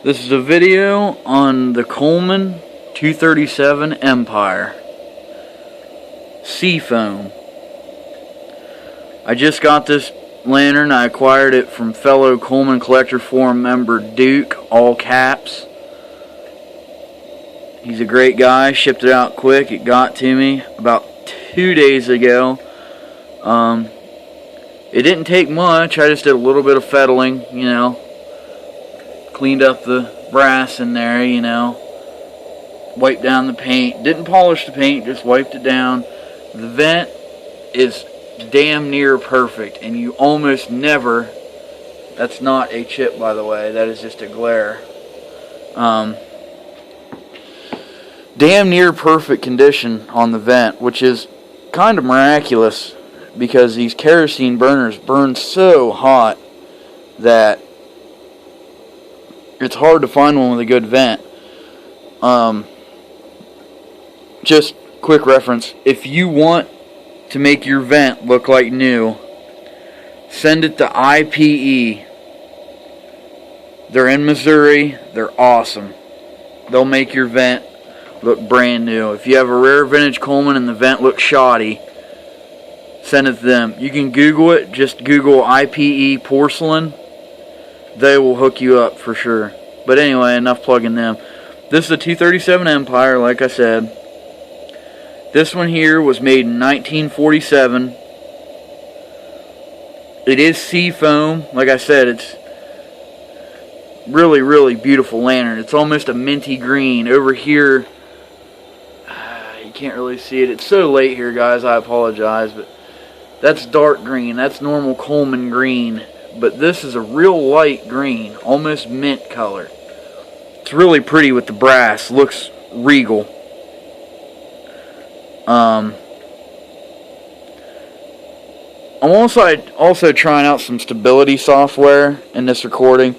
This is a video on the Coleman 237 Empire Seafoam. I just got this lantern. I acquired it from fellow Coleman Collector Forum member Duke, all caps. He's a great guy. Shipped it out quick. It got to me about 2 days ago. It didn't take much. I just did a little bit of fettling, you know. Cleaned up the brass in there, you know. Wiped down the paint. Didn't polish the paint, just wiped it down. The vent is damn near perfect, and you almost never, that's not a chip by the way, that is just a glare. Damn near perfect condition on the vent, which is kind of miraculous because these kerosene burners burn so hot that it's hard to find one with a good vent. Just quick reference, if you want to make your vent look like new, send it to IPE. They're in Missouri. They're awesome. They'll make your vent look brand new. If you have a rare vintage Coleman and the vent looks shoddy, send it to them. You can Google it. Just Google IPE porcelain. They will hook you up for sure. But anyway, enough plugging them. This is a 237 Empire, like I said. This one here was made in 1947. It is seafoam. Like I said, it's really, really beautiful lantern. It's almost a minty green. Over here, you can't really see it. It's so late here, guys. I apologize, but that's dark green. That's normal Coleman green. But this is a real light green, almost mint color. It's really pretty with the brass. Looks regal. I'm also trying out some stability software in this recording.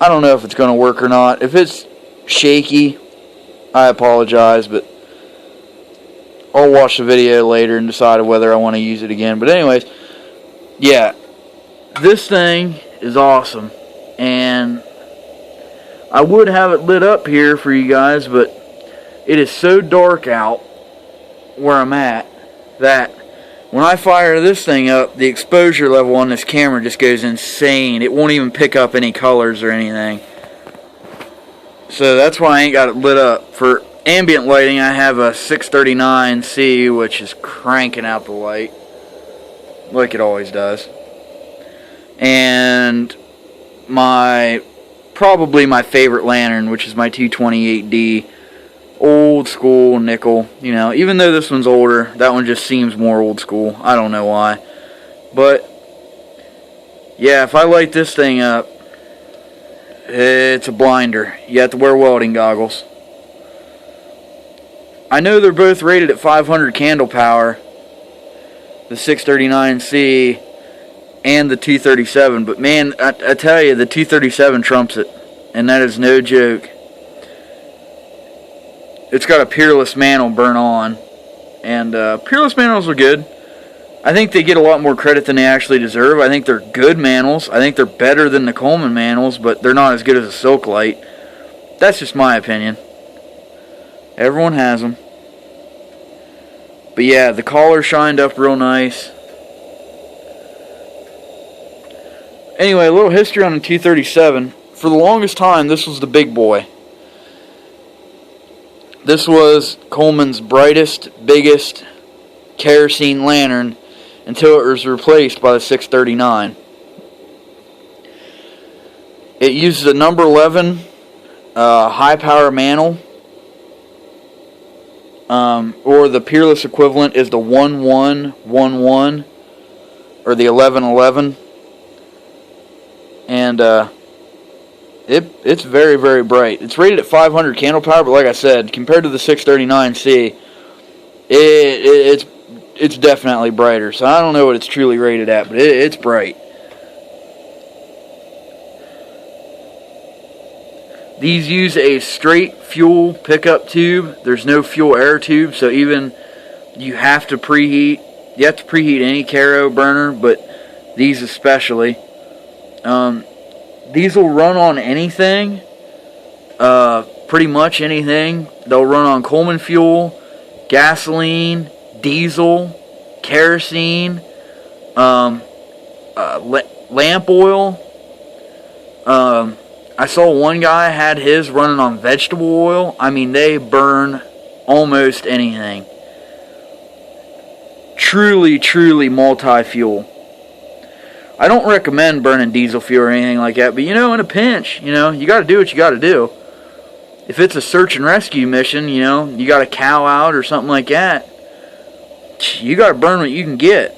I don't know if it's going to work or not. If it's shaky, I apologize, but I'll watch the video later and decide whether I want to use it again. But anyways, yeah, this thing is awesome, and I would have it lit up here for you guys, but it is so dark out where I'm at that when I fire this thing up, the exposure level on this camera just goes insane. It won't even pick up any colors or anything. So that's why I ain't got it lit up. For ambient lighting, I have a 639C, which is cranking out the light like it always does. And probably my favorite lantern, which is my 228D, old school nickel. You know, even though this one's older, that one just seems more old school. I don't know why. But yeah, if I light this thing up, it's a blinder. You have to wear welding goggles. I know they're both rated at 500 candle power, the 639C and the 237, but man, I tell you, the 237 trumps it, and that is no joke. It's got a peerless mantle burn on, and peerless mantles are good. I think they get a lot more credit than they actually deserve. I think they're good mantles. I think they're better than the Coleman mantles, but they're not as good as a silk light. That's just my opinion. Everyone has them. But yeah, the collar shined up real nice. Anyway, a little history on the 237. For the longest time, this was the big boy. This was Coleman's brightest, biggest kerosene lantern until it was replaced by the 639. It uses a number 11 high power mantle, or the peerless equivalent is the 1111 or the 1111, and it's very, very bright. It's rated at 500 candle power, but like I said, compared to the 639C, it's definitely brighter. So I don't know what it's truly rated at, but it's bright. These use a straight fuel pickup tube. There's no fuel air tube, so even you have to preheat. You have to preheat any Caro burner, but these especially. These will run on anything, Pretty much anything. They'll run on Coleman fuel, gasoline, diesel, kerosene, lamp oil. I saw one guy had his running on vegetable oil. I mean, they burn almost anything. Truly, truly multi-fuel. I don't recommend burning diesel fuel or anything like that, but in a pinch, you got to do what you got to do. If it's a search and rescue mission, you got a cow out or something like that, you got to burn what you can get.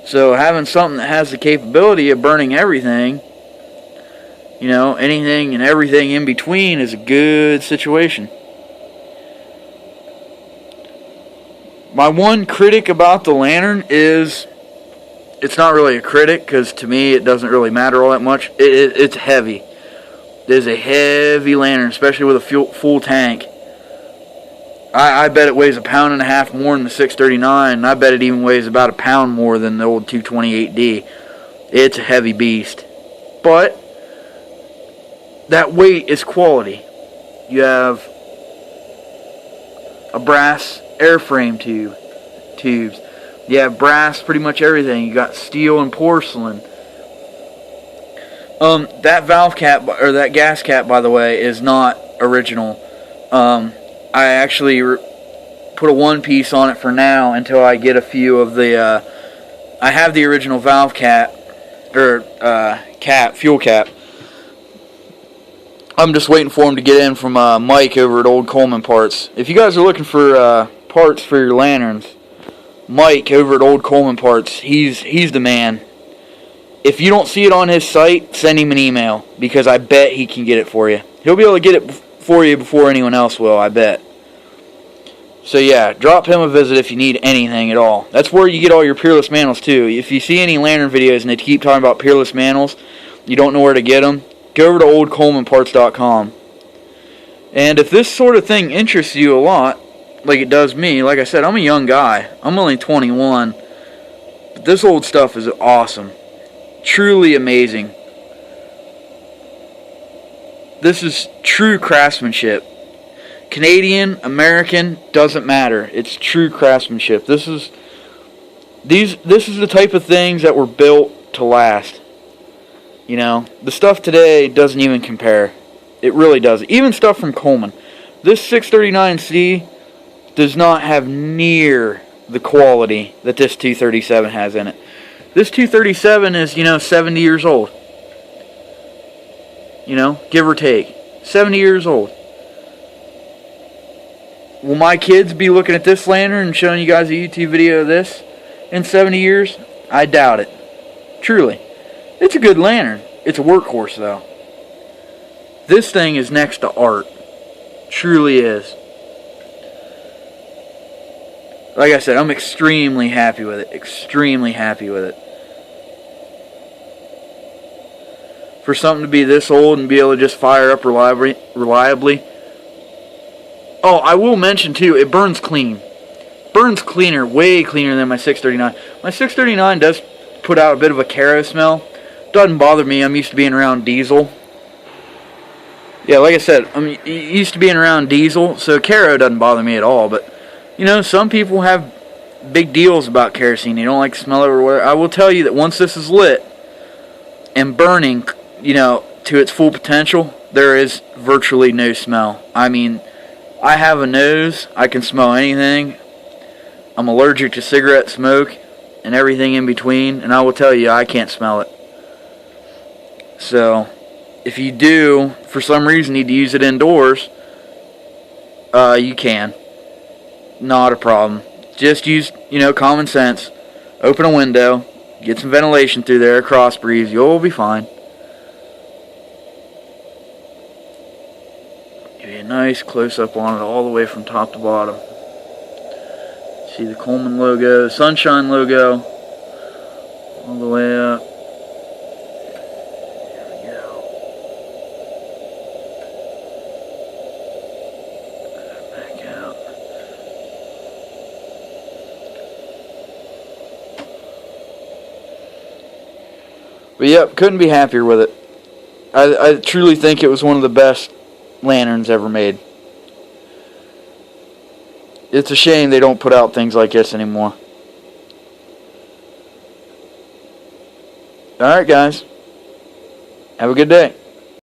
So having something that has the capability of burning everything, anything and everything in between is a good situation. My one critic about the lantern is, it's not really a critic, because to me it doesn't really matter all that much. It's heavy. It is a heavy lantern, especially with a full tank. I bet it weighs 1.5 pounds more than the 639, and I bet it even weighs about 1 pound more than the old 228D. It's a heavy beast. But that weight is quality. You have a brass airframe tubes. You have brass, pretty much everything. You got steel and porcelain. That valve cap, or that gas cap, by the way, is not original. I actually put a one piece on it for now until I get a few of the, I have the original valve cap, or fuel cap. I'm just waiting for him to get in from Mike over at Old Coleman Parts. If you guys are looking for parts for your lanterns, Mike over at Old Coleman Parts, he's the man. If you don't see it on his site, send him an email, because I bet he can get it for you. He'll be able to get it for you before anyone else will, I bet. So yeah, drop him a visit if you need anything at all. That's where you get all your Peerless Mantles too. If you see any lantern videos and they keep talking about Peerless Mantles, you don't know where to get them, go over to oldcolemanparts.com. And if this sort of thing interests you a lot, like it does me, like I said, I'm a young guy. I'm only 21. But this old stuff is awesome. Truly amazing. This is true craftsmanship. Canadian, American, doesn't matter. It's true craftsmanship. This is the type of things that were built to last. The stuff today doesn't even compare. It really doesn't. Even stuff from Coleman. This 639C does not have near the quality that this 237 has in it. This 237 is, 70 years old. Give or take. 70 years old. Will my kids be looking at this lantern and showing you guys a YouTube video of this in 70 years? I doubt it. Truly. It's a good lantern. It's a workhorse, though. This thing is next to art. Truly is. Like I said, I'm extremely happy with it. Extremely happy with it. For something to be this old and be able to just fire up reliably. Oh, I will mention too, it burns clean. Burns cleaner, way cleaner than my 639. My 639 does put out a bit of a caro smell. Doesn't bother me. I'm used to being around diesel. Yeah, like I said, I'm used to being around diesel, so caro doesn't bother me at all. But some people have big deals about kerosene. They don't like the smell of it or whatever. I will tell you that once this is lit and burning, to its full potential, there is virtually no smell. I mean, I have a nose. I can smell anything. I'm allergic to cigarette smoke and everything in between, and I will tell you, I can't smell it. So, if you do, for some reason, need to use it indoors, you can. Not a problem. Just use, common sense. Open a window, get some ventilation through there, cross breeze, you'll be fine. Give you a nice close-up on it all the way from top to bottom. See the Coleman logo, Sunshine logo, all the way up. But yep, couldn't be happier with it. I truly think it was one of the best lanterns ever made. It's a shame they don't put out things like this anymore. Alright, guys. Have a good day.